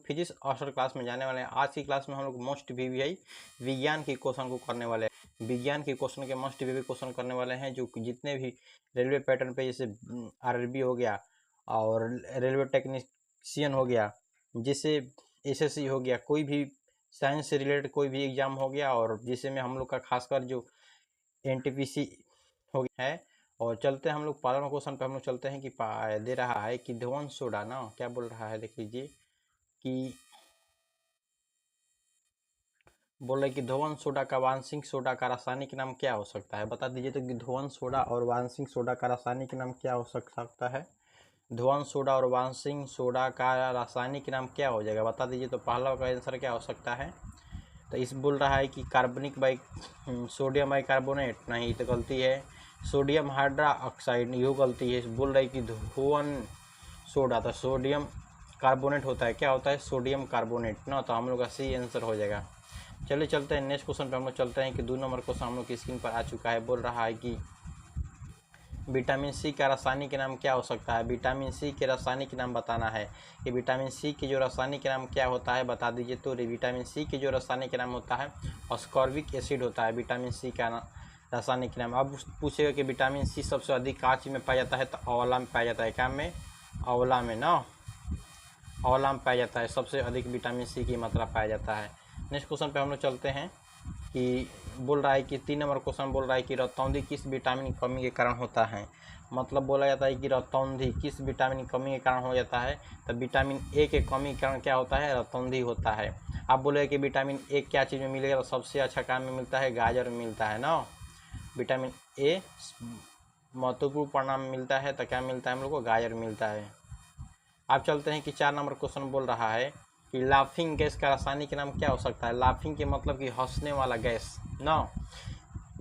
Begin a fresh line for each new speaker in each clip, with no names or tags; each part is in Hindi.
फिजिक्स अक्सर क्लास में जाने वाले हैं। आज की क्लास में हम लोग मोस्ट वीवीआई विज्ञान के क्वेश्चन को करने वाले हैं। विज्ञान के क्वेश्चन के मोस्ट वीवीआई क्वेश्चन करने वाले हैं, जो जितने भी रेलवे पैटर्न पे, जैसे आरआरबी हो गया और रेलवे टेक्नीशियन हो गया, जैसे एसएससी हो गया, कोई भी साइंस से रिलेटेड कोई भी एग्जाम हो गया, और जिससे में हम लोग का खासकर जो एनटीपीसी हो गया है। और चलते हैं हम लोग पालन क्वेश्चन पे। हम लोग चलते हैं कि दे रहा है कि ध्रुवन सोडा ना क्या बोल रहा है, देख लीजिए कि बोल रहे कि ध्रुवन सोडा का वांशिक सोडा का रासायनिक नाम क्या हो सकता है, बता दीजिए। तो कि ध्रुवन सोडा और वांशिक सोडा का रासायनिक नाम क्या हो सकता है। ध्रुवन सोडा और वांशिक सोडा का रासायनिक नाम क्या हो जाएगा, बता दीजिए। तो पहला का आंसर क्या हो सकता है। तो इस बोल रहा है कि कार्बनिक सोडियम बाइकार्बोनेट, नहीं तो गलती है। सोडियम हाइड्रोक्साइड, यो गलती है। बोल रहा है कि ध्रुवन सोडा, तो सोडियम कार्बोनेट होता है, क्या होता है, सोडियम कार्बोनेट ना। तो हम लोग का सी आंसर हो जाएगा। चलिए चलते हैं नेक्स्ट क्वेश्चन पे। हम लोग चलते हैं कि 2 नंबर क्वेश्चन हम लोग की स्क्रीन पर आ चुका है। बोल रहा है कि विटामिन सी का रासायनिक नाम क्या हो सकता है। विटामिन सी के रासायनिक नाम बताना है कि विटामिन सी के जो रासायनिक नाम क्या होता है, बता दीजिए। तो विटामिन सी के जो रासायनिक नाम होता है अस्कॉर्बिक एसिड होता है विटामिन सी का रासायनिक नाम। अब पूछेगा कि विटामिन सी सबसे अधिक कहाँ चीज में पाया जाता है, तो आंवला में पाया जाता है। क्या में, आंवला में ना, आंवला में पाया जाता है, सबसे अधिक विटामिन सी की मात्रा पाया जाता है। नेक्स्ट क्वेश्चन पे हम लोग चलते हैं कि बोल रहा है कि 3 नंबर क्वेश्चन बोल रहा है कि रतौंधी किस विटामिन की कमी के कारण होता है। मतलब बोला जाता है कि रतौंधी किस विटामिन की कमी के कारण हो जाता है। तो विटामिन ए के कमी के कारण क्या होता है, रतौंधी होता है। आप बोले कि विटामिन ए क्या चीज़ में मिलेगा, तो सबसे अच्छा काम में मिलता है, गाजर में मिलता है ना। विटामिन ए महत्वपूर्ण परिणाम में मिलता है, तो क्या मिलता है हम लोग को, गाजर मिलता है। आप चलते हैं कि 4 नंबर क्वेश्चन बोल रहा है कि लाफिंग गैस का रासायनिक नाम क्या हो सकता है। लाफिंग के मतलब कि हंसने वाला गैस ना।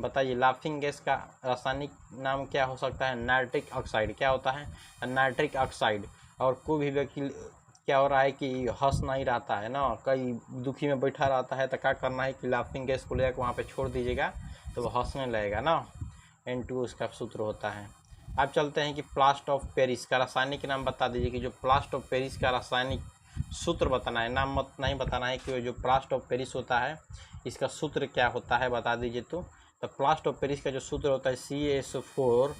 बताइए लाफिंग गैस का रासायनिक नाम क्या हो सकता है। नाइट्रिक ऑक्साइड, क्या होता है, नाइट्रिक ऑक्साइड। और कोई भी व्यक्ति क्या हो रहा है कि हंस नहीं रहता है ना, कई दुखी में बैठा रहता है, तो क्या करना है कि लाफिंग गैस को लेकर वहाँ पे छोड़ दीजिएगा, तो वो हंसने लगेगा ना। N2 उसका सूत्र होता है। अब चलते हैं कि प्लास्टर ऑफ पेरिस का रासायनिक नाम बता दीजिए। कि जो प्लास्टर ऑफ पेरिस का रासायनिक सूत्र बताना है, नाम मत नहीं बताना है कि जो प्लास्टर ऑफ पेरिस होता है इसका सूत्र क्या होता है, बता दीजिए। तो प्लास्टर ऑफ पेरिस का जो सूत्र होता है CaSO4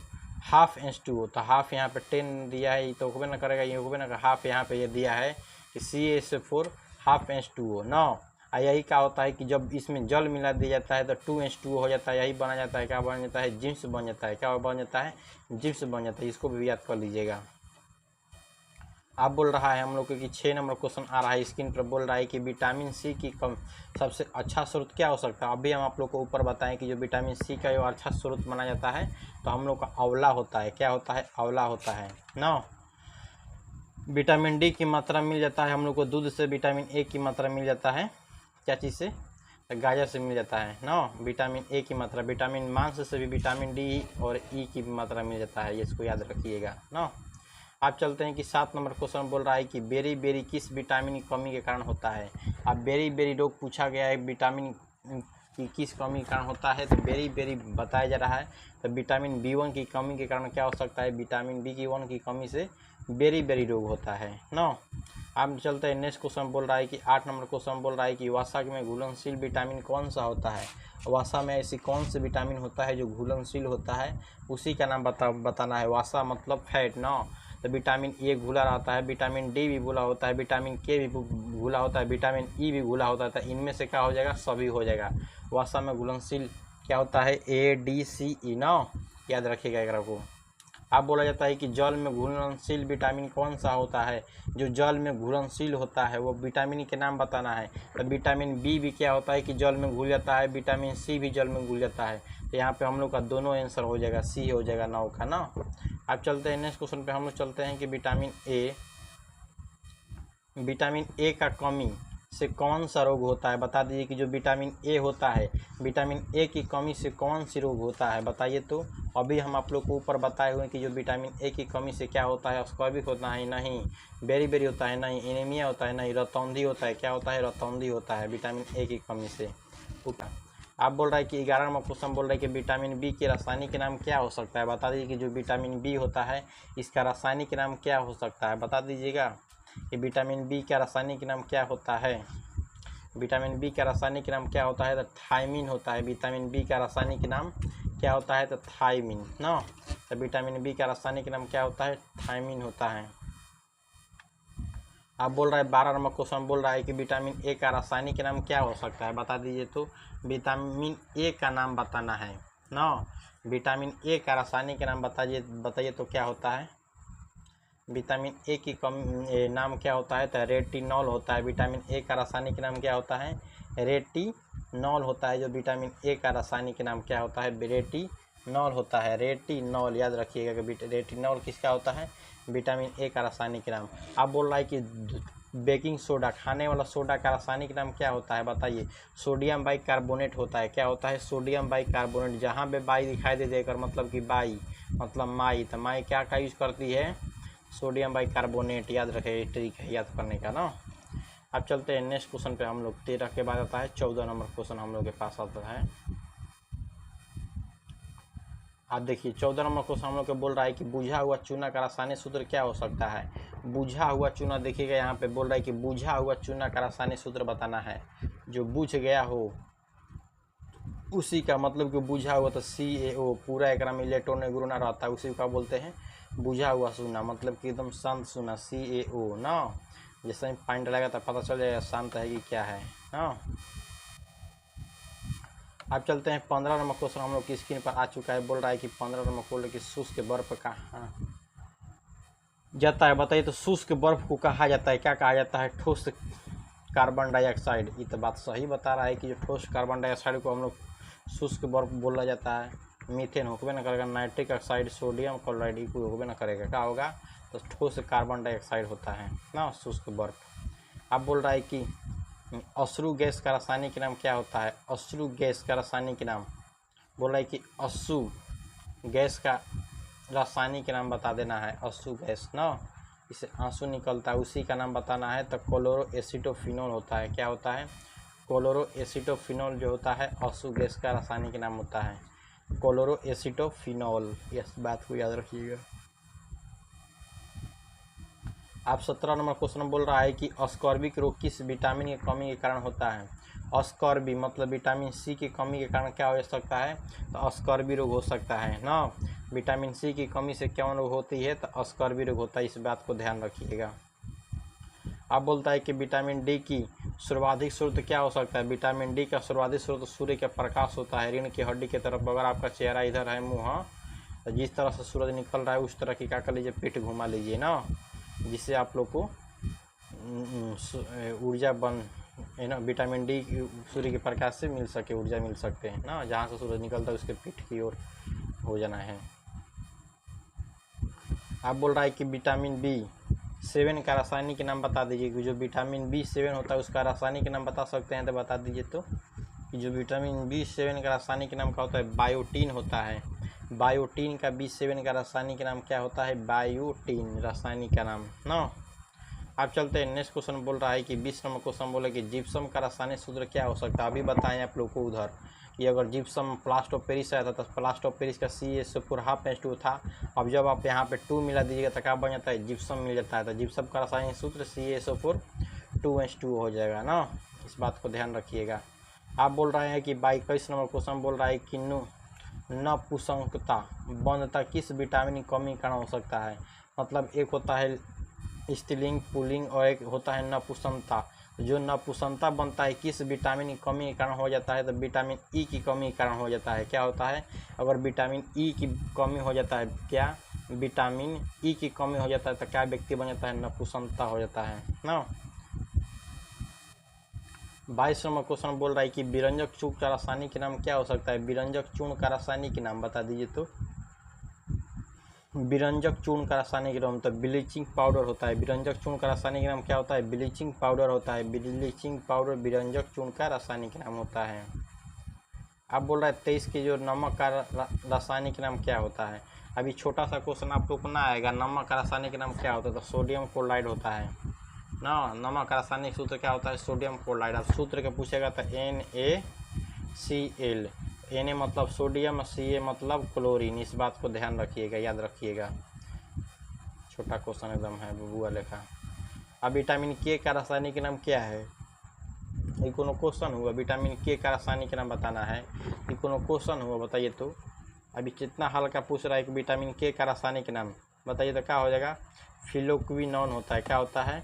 हाफ H2O। तो हाफ यहाँ पे 10 दिया है, तो होबे ना करेगा, ये होबे ना, हाफ यहाँ पे ये दिया है कि CaSO4 हाफ H2O ना। यही क्या होता है कि जब इसमें जल मिला दिया जाता है तो 2H2O हो जाता है, यही बना जाता है, क्या बन जाता है, जिप्स बन जाता है। क्या बन जाता है, जिप्स बन जाता है। इसको भी याद कर लीजिएगा। आप बोल रहा है हम लोग को कि 6 नंबर क्वेश्चन आ रहा है स्क्रीन पर। बोल रहा है कि विटामिन सी की सबसे अच्छा स्रोत क्या हो सकता है। अभी हम आप लोग को ऊपर बताएं कि जो विटामिन सी का जो अच्छा स्रोत माना जाता है, तो हम लोग का आंवला होता है। क्या होता है, आंवला होता है ना। विटामिन डी की मात्रा मिल जाता है हम लोग को दूध से। विटामिन ए की मात्रा मिल जाता है क्या चीज़ से, गाजर से मिल जाता है ना। विटामिन ए की मात्रा, विटामिन मांस से भी विटामिन डी और ई की मात्रा मिल जाता है, ये इसको याद रखिएगा ना। आप चलते हैं कि 7 नंबर क्वेश्चन बोल रहा है कि बेरी बेरी किस विटामिन की कमी के कारण होता है। अब बेरी बेरी रोग पूछा गया है, विटामिन की किस कमी के कारण होता है, तो बेरी बेरी बताया जा रहा है। तो विटामिन B1 की कमी के कारण क्या हो सकता है, विटामिन B1 की कमी से बेरी बेरी रोग होता है ना। अब चलते हैं नेक्स्ट क्वेश्चन बोल रहा है कि 8 नंबर क्वेश्चन बोल रहा है कि वसा में घुलनशील विटामिन कौन सा होता है। वसा में ऐसी कौन सी विटामिन होता है जो घुलनशील होता है, उसी का नाम बताना है। वसा मतलब फैट ना। तो विटामिन ए घुला रहता है, विटामिन डी भी घुला होता है, विटामिन के भी घुला होता है, विटामिन ई भी घुला होता है। तो इनमें से क्या हो जाएगा, सभी हो जाएगा। वसा में घुलनशील क्या होता है, ADCE ना, याद रखिएगा एक को। अब बोला जाता है कि जल में घुलनशील विटामिन कौन सा होता है। जो जल में घुलनशील होता है वो विटामिन के नाम बताना है। तो विटामिन बी भी क्या होता है कि जल में घुल जाता है, विटामिन सी भी जल में घुल जाता है। तो यहाँ पे हम लोग का दोनों आंसर हो जाएगा, सी हो जाएगा 9 का ना। अब चलते हैं नेक्स्ट क्वेश्चन पे। हम लोग चलते हैं कि विटामिन ए का कमी से कौन सा रोग होता है, बता दीजिए। कि जो विटामिन ए होता है, विटामिन ए की कमी से कौन सी रोग होता है, बताइए। तो अभी हम आप लोग को ऊपर बताए हुए हैं कि जो विटामिन ए की कमी से क्या होता है, अस्कॉर्बिक होता है नहीं, बेरी बेरी होता है नहीं, एनीमिया होता है नहीं, रतौंधी होता है। क्या होता है, रतौंधी होता है विटामिन ए की कमी से। आप बोल रहा है कि 11 नंबर क्वेश्चन बोल रहा है कि विटामिन बी के रासायनिक नाम क्या हो सकता है, बता दीजिए। कि जो विटामिन बी होता है इसका रासायनिक नाम क्या हो सकता है, बता दीजिएगा। कि विटामिन बी का रासायनिक नाम क्या होता है। विटामिन बी का रासायनिक नाम क्या होता है, तो थायमिन होता है। विटामिन बी का रासायनिक नाम क्या होता है, तो थायमिन ना। तो विटामिन बी का रासायनिक नाम क्या होता है, थायमिन होता है। आप बोल रहा है 12 नंबर क्वेश्चन बोल रहा है कि विटामिन ए का रासायनिक नाम क्या हो सकता है, बता दीजिए। तो विटामिन ए का नाम बताना है ना। विटामिन ए का रासायनिक नाम बताइए तो क्या होता है। विटामिन ए की नाम क्या होता है, तो रेटिनॉल होता है। विटामिन ए का रासायनिक नाम क्या होता है, रेटिनॉल होता है। जो विटामिन ए का रासायनिक नाम क्या होता है, रेटिनॉल होता है। रेटिनॉल याद रखिएगा कि रेटिनॉल किसका होता है, विटामिन ए का रासायनिक नाम। आप बोल रहा है कि बेकिंग सोडा, खाने वाला सोडा का रासायनिक नाम क्या होता है, बताइए। सोडियम बाइकार्बोनेट होता है। क्या होता है, सोडियम बाइकार्बोनेट। जहाँ पे बाई दिखाई दे देकर मतलब कि बाई मतलब माई, तो माई क्या का यूज़ करती है, सोडियम बाइकार्बोनेट। याद रखे, ट्रिक है याद करने का ना। अब चलते हैं नेक्स्ट क्वेश्चन पे हम लोग। 13 के बाद आता है 14 नंबर क्वेश्चन हम लोग के पास आता है। आप देखिए 14 नंबर क्वेश्चन हम लोग को बोल रहा है कि बुझा हुआ चूना का रासायनिक सूत्र क्या हो सकता है। बुझा हुआ चूना, देखिएगा यहाँ पे बोल रहा है कि बुझा हुआ चूना का रासायनिक सूत्र बताना है। जो बुझ गया हो उसी का मतलब कि बुझा हुआ, तो CaO पूरा एक में इलेक्ट्रॉन गुरुना रहता है, उसी का बोलते हैं बुझा हुआ चूना। मतलब कि एकदम शांत चूना, CaO ना। जैसे ही पानी डालेगा तो पता चल जाएगा शांत है कि क्या है ना। अब चलते हैं 15 नंबर क्वेश्चन हम लोग की स्क्रीन पर आ चुका है। बोल रहा है कि 15 नंबर बोल रहे कि शुष्क बर्फ कहाँ जाता है, बताइए। तो शुष्क बर्फ को कहा जाता है, क्या कहा जाता है, ठोस कार्बन डाइऑक्साइड। ये तो बात सही बता रहा है कि जो ठोस कार्बन डाइऑक्साइड को हम लोग शुष्क बर्फ बोला जाता है। मीथेन होबे ना करेगा, नाइट्रिक ऑक्साइड, सोडियम क्लोराइड ये कोई होबे ना करेगा, क्या होगा, तो ठोस कार्बन डाइऑक्साइड होता है ना शुष्क बर्फ। अब बोल रहा है कि अश्रु गैस का रासायनिक नाम क्या होता है। अश्रु गैस का रासायनिक नाम बोल रहा है कि अश्रु गैस का रासायनिक नाम बता देना है। अश्रु गैस ना, इससे आंसू निकलता है, उसी का नाम बताना है। तो क्लोरो एसिटोफिनोल होता है। क्या होता है, क्लोरो एसिटोफिनोल जो होता है अश्रु गैस का रासायनिक नाम होता है, क्लोरो एसिटोफिनोल। इस बात को याद रखिएगा। आप 17 नंबर क्वेश्चन बोल रहा है कि अस्कॉर्बिक रोग किस विटामिन की कमी के कारण होता है। अस्कॉर्बी मतलब विटामिन सी की कमी के कारण क्या हो सकता है, तो अस्कॉर्बी रोग हो सकता है ना। विटामिन सी की कमी से क्या रोग होती है, तो अस्कॉर्बी रोग होता है। इस बात को ध्यान रखिएगा। अब बोलता है कि विटामिन डी की सर्वाधिक स्रोत क्या हो सकता है। विटामिन डी का सर्वाधिक स्रोत सूर्य का प्रकाश होता है। रीढ़ की हड्डी की तरफ अगर आपका चेहरा इधर है, मुँह, तो जिस तरह से सूरज निकल रहा है उस तरह की क्या कर लीजिए, पीठ घुमा लीजिए ना, जिससे आप लोग को ऊर्जा है ना, विटामिन डी सूर्य के प्रकाश से मिल सके, ऊर्जा मिल सकते हैं ना। जहाँ से सूरज निकलता है उसके पीठ की ओर हो जाना है। आप बोल रहा है कि विटामिन B7 का रासायनिक नाम बता दीजिए। जो विटामिन B7 होता है उसका रासायनिक नाम बता सकते हैं तो बता दीजिए। तो जो विटामिन B7 का रासायनिक नाम क्या होता है, बायोटीन होता है। बायोटीन का B7 का रासायनिक नाम क्या होता है, बायोटीन रासायनिक का नाम ना। आप चलते हैं नेक्स्ट क्वेश्चन बोल रहा है कि 20 नंबर क्वेश्चन बोले कि जिप्सम का रासायनिक सूत्र क्या हो सकता है। अभी बताएं आप लोग को उधर कि अगर जिप्सम प्लास्टर ऑफ पेरिस आया था तो प्लास्टर ऑफ पेरिस का CaSO4 था। अब जब आप यहाँ पे 2 मिला दीजिएगा तो क्या बन जाता है, जिप्सम मिल जाता है। तो जिप्सम का रासायनिक सूत्र CaSO4 2H2 हो जाएगा ना। इस बात को ध्यान रखिएगा। आप बोल रहे हैं कि 22 नंबर क्वेश्चन बोल रहा है कि नपुंसकता बंधता किस विटामिन की कमी के कारण हो सकता है। मतलब एक होता है स्त्रीलिंग पुल्लिंग और एक होता है नपुंसकता। जो नपुंसकता बनता है किस विटामिन की कमी के कारण हो जाता है, तो विटामिन ई की कमी के कारण हो जाता है। क्या होता है, अगर विटामिन ई की कमी हो जाता है, क्या विटामिन ई की कमी हो जाता है तो क्या व्यक्ति बन जाता है, नपुंसकता हो जाता है ना। 22 नंबर क्वेश्चन बोल रहा है कि विरंजक चूर्ण का रासायनिक नाम क्या हो सकता है। विरंजक चूर्ण का रासायनिक नाम बता दीजिए। तो विरंजक चूर्ण का रासायनिक नाम तो ब्लीचिंग पाउडर होता है। विरंजक चूर्ण का रासायनिक नाम क्या होता है, ब्लीचिंग पाउडर होता है। ब्लीचिंग पाउडर विरंजक चूर्ण का रासायनिक नाम होता है। अब बोल रहा है 23 के जो नमक का रासायनिक नाम क्या होता है। अभी छोटा सा क्वेश्चन आप लोग को ना आएगा, नमक का रासायनिक नाम क्या होता है, तो सोडियम क्लोराइड होता है ना। नमक का रासायनिक सूत्र क्या होता है, सोडियम क्लोराइड। अब सूत्र के पूछेगा तो NaCl। Na मतलब सोडियम, Ca मतलब क्लोरीन। इस बात को ध्यान रखिएगा, याद रखिएगा। छोटा क्वेश्चन एकदम है बबुआ लेखा। अब विटामिन के का रासायनिक नाम क्या है? ये कोनो क्वेश्चन हुआ? विटामिन के का रासायनिक नाम बताना है, ये कोनो क्वेश्चन हुआ? बताइए तो। अभी कितना हल्का पूछ रहा है कि विटामिन के का रासायनिक नाम बताइए, तो क्या हो जाएगा? फिलोक्विनोन होता है। क्या होता है?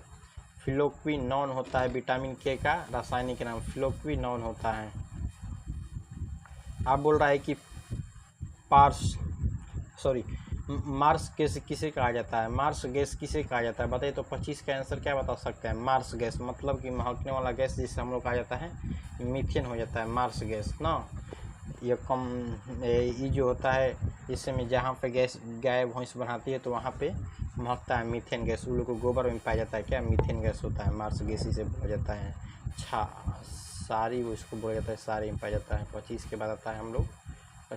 फिलोक्विनोन होता है विटामिन के का रासायनिक नाम, फिलोक्विनोन होता है। आप बोल रहा है कि मार्स गैस किसे कहा जाता है? मार्स गैस किसे कहा जाता है बताइए तो। 25 का आंसर क्या बता सकते हैं? मार्स गैस मतलब कि महकने वाला गैस जिसे हम लोग कहा जाता है मीथेन हो जाता है मार्स गैस ना। ये जो होता है इसमें जहाँ पे गैस गाय भैंस बनाती है तो वहाँ पे महकता है मीथेन गैस। उन लोग को गोबर में पाया जाता है, क्या मीथेन गैस होता है, मार्स गैस इसे बोला जाता है। सारी उसको बोला जाता है, सारी में पाया जाता है। 25 के बाद आता है हम लोग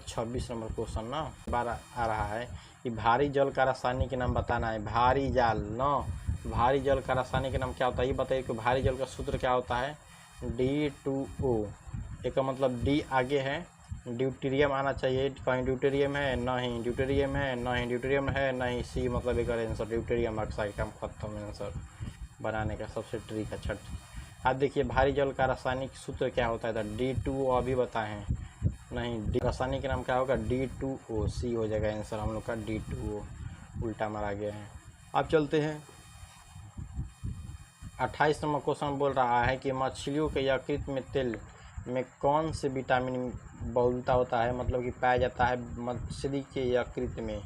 26 नंबर क्वेश्चन ना। बार आ रहा है कि भारी जल का रासायनिक नाम बताना है। भारी जल ना, भारी जल का रासायनिक नाम क्या होता है ये बताइए कि भारी जल का सूत्र क्या होता है? D2O। एक मतलब डी आगे है, ड्यूटेरियम आना चाहिए। कहीं ड्यूटेरियम है? नहीं। ड्यूटेरियम है? नहीं। ड्यूटेरियम है? नहीं। सी मतलब एक आंसर ड्यूटेरियम ऑक्साइड का खत्म आंसर बनाने का सबसे ट्रिक है। छठ आप देखिए भारी जल का रासायनिक सूत्र क्या होता है? D2O अभी बताएं। नहीं, रासायनिक के नाम क्या होगा? D2O। सी हो जाएगा आंसर हम लोग का D2O, उल्टा मारा गया है। अब चलते हैं 28 नंबर क्वेश्चन बोल रहा है कि मछलियों के यकृत में तेल में कौन से विटामिन बहुलता होता है, मतलब कि पाया जाता है मछली के यकृत में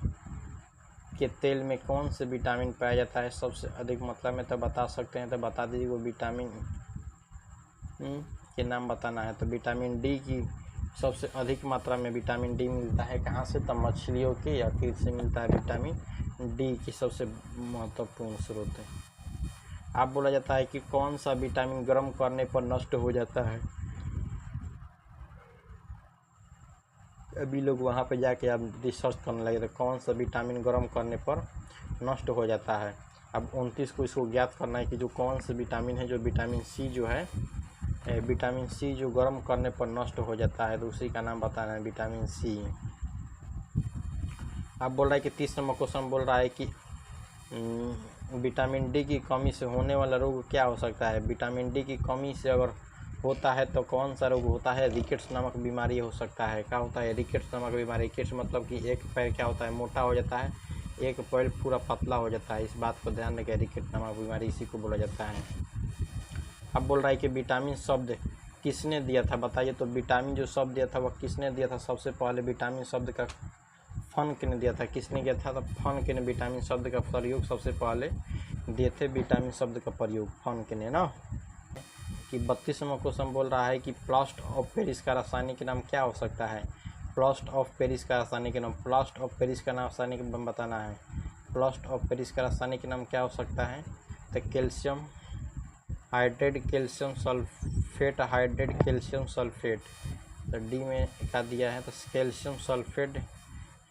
के तेल में कौन से विटामिन पाया जाता है सबसे अधिक मात्रा में? तो बता सकते हैं तो बता दीजिए वो विटामिन के नाम बताना है। तो विटामिन डी की सबसे अधिक मात्रा में विटामिन डी मिलता है कहाँ से? तो मछलियों के यकृत से मिलता है विटामिन डी की सबसे महत्वपूर्ण स्रोत है। आप बोला जाता है कि कौन सा विटामिन गर्म करने पर नष्ट हो जाता है? अभी लोग वहाँ पे जाके आप रिसर्च करने लगे तो कौन सा विटामिन गर्म करने पर नष्ट हो जाता है। अब 29 को इसको ज्ञात करना है कि जो कौन सा विटामिन है, जो विटामिन सी जो है, विटामिन सी जो गर्म करने पर नष्ट हो जाता है तो उसी का नाम बताना है विटामिन सी। अब बोल रहा है कि 30 नंबर क्वेश्चन बोल रहा है कि विटामिन डी की कमी से होने वाला रोग क्या हो सकता है? विटामिन डी की कमी से अगर होता है तो कौन सा रोग होता है? रिकेट्स नामक बीमारी हो सकता है। क्या होता है? रिकेट्स नामक बीमारी। रिकेट्स मतलब कि एक पैर क्या होता है? मोटा हो जाता है, एक पैर पूरा पतला हो जाता है। इस बात को ध्यान रखें, रिकेट नामक बीमारी इसी को बोला जाता है। अब बोल रहा है कि विटामिन शब्द किसने दिया था बताइए तो। विटामिन जो शब्द दिया था वह किसने दिया था? सबसे पहले विटामिन शब्द का फन ने दिया था। किसने किया था? तो फन ने विटामिन शब्द का प्रयोग सबसे पहले दिए थे। विटामिन शब्द का प्रयोग फन ने ना। कि 32वां क्वेश्चन बोल रहा है कि प्लास्ट ऑफ पेरिस का रासायनिक नाम क्या हो सकता है? प्लास्ट ऑफ पेरिस का रासायनिक नाम, प्लास्ट ऑफ पेरिस का रासायनिक नाम बताना है। प्लास्ट ऑफ पेरिस का रासायनिक नाम क्या हो सकता है? तो calcium hydrate, calcium sulphate, hydrate calcium sulphate. तो डी में क्या दिया है? तो calcium sulphate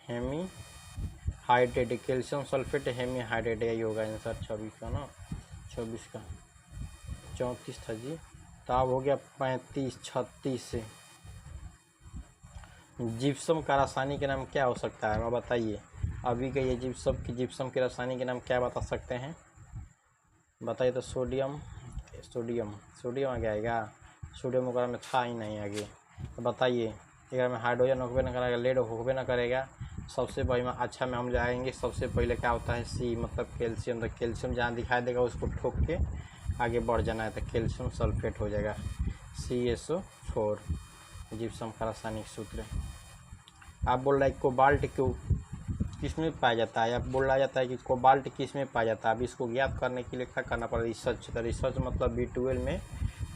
hemihydrate, calcium sulphate hemihydrate, यही होगा आंसर 26 का ना। 24 का 34 था जी। तो अब हो गया 35, 36 से। जिप्सम का रासायनिक नाम क्या हो सकता है? बताइए अभी का ये जिप्सम के रासायनिक नाम क्या बता सकते हैं बताइए तो। सोडियम आ जाएगा। सोडियम वगैरह में था ही नहीं आगे। तो बताइए अगर में हाइड्रोजन होबे ना करेगा, लेड होबे ना करेगा। सबसे बढ़िया अच्छा में हम जाएंगे, सबसे पहले क्या होता है? सी मतलब कैल्शियम। तो कैल्शियम जहाँ दिखाई देगा उसको ठोक के आगे बढ़ जाना है, तो कैल्शियम सल्फेट हो जाएगा CSO4 जिप्सम का रासायनिक सूत्र। आप बोल रहे हैं कोबाल्ट क्यों किस में पाया जाता है? आप बोला जाता है कि कोबाल्ट किस में पाया जाता है? अब इसको ज्ञात करने के लिए क्या करना पड़ेगा? रिसर्च। तो रिसर्च मतलब B12 में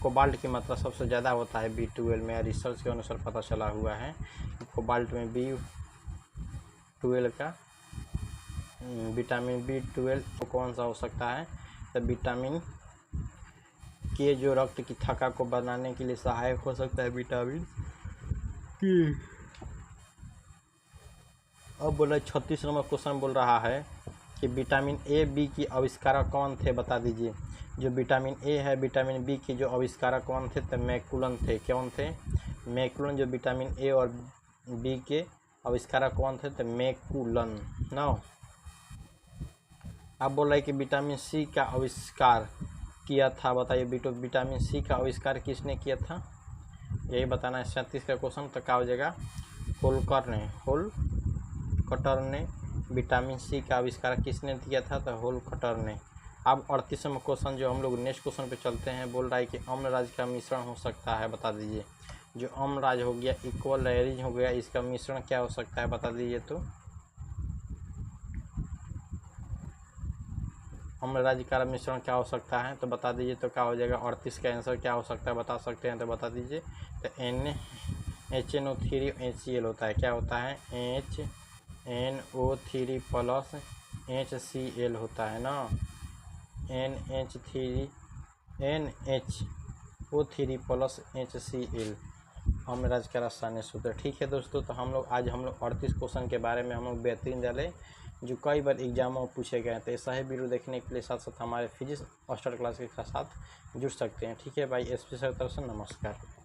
कोबाल्ट की मात्रा सबसे ज़्यादा होता है B12 में। रिसर्च के अनुसार पता चला हुआ है कि कोबाल्ट में B12 का विटामिन B12 तो कौन सा हो सकता है? तो विटामिन के जो रक्त की थक्का को बनाने के लिए सहायक हो सकता है विटामिन के। अब बोला 36 नंबर क्वेश्चन बोल रहा है कि विटामिन A B की आविष्कारक कौन थे बता दीजिए। जो विटामिन A है, विटामिन B के जो आविष्कारक कौन थे? तो मैकुलन थे। कौन थे? मैकुलन। जो विटामिन A और B के आविष्कारक कौन थे? तो मैकुलन ना। अब बोल रहा है कि विटामिन सी का आविष्कार किया था, बताइए विटामिन सी का आविष्कार किसने किया था, यही बताना है। 37 का क्वेश्चन तो क्या हो जाएगा, होल्कटर ने विटामिन सी का आविष्कार किसने किया था, तो होल्कटर ने। अब 38वां क्वेश्चन जो हम लोग नेक्स्ट क्वेश्चन पे चलते हैं, बोल रहा है कि अम्लराज का मिश्रण हो सकता है, बता दीजिए। जो अम्लराज हो गया, इक्वलैरिज हो गया, इसका मिश्रण क्या हो सकता है, बता दीजिए। तो अम्लराज का मिश्रण क्या हो सकता है, तो बता दीजिए। तो क्या हो जाएगा, 38 का आंसर क्या हो सकता है, बता सकते हैं तो बता दीजिए। तो HNO3 HCl होता है, क्या होता है, HNO3 प्लस HCl होता है ना, NHO3 प्लस HCl अम्लराज का रासायनिक सूत्र। ठीक है दोस्तों, तो हम लोग 38 क्वेश्चन के बारे में हम लोग बेहतरीन डाले जो कई बार एग्जामों में पूछे गए हैं। तो ऐसा ही वीडियो देखने के लिए साथ साथ हमारे फिजिक्स मास्टर क्लास के साथ जुड़ सकते हैं। ठीक है भाई, SP सर तरफ से नमस्कार।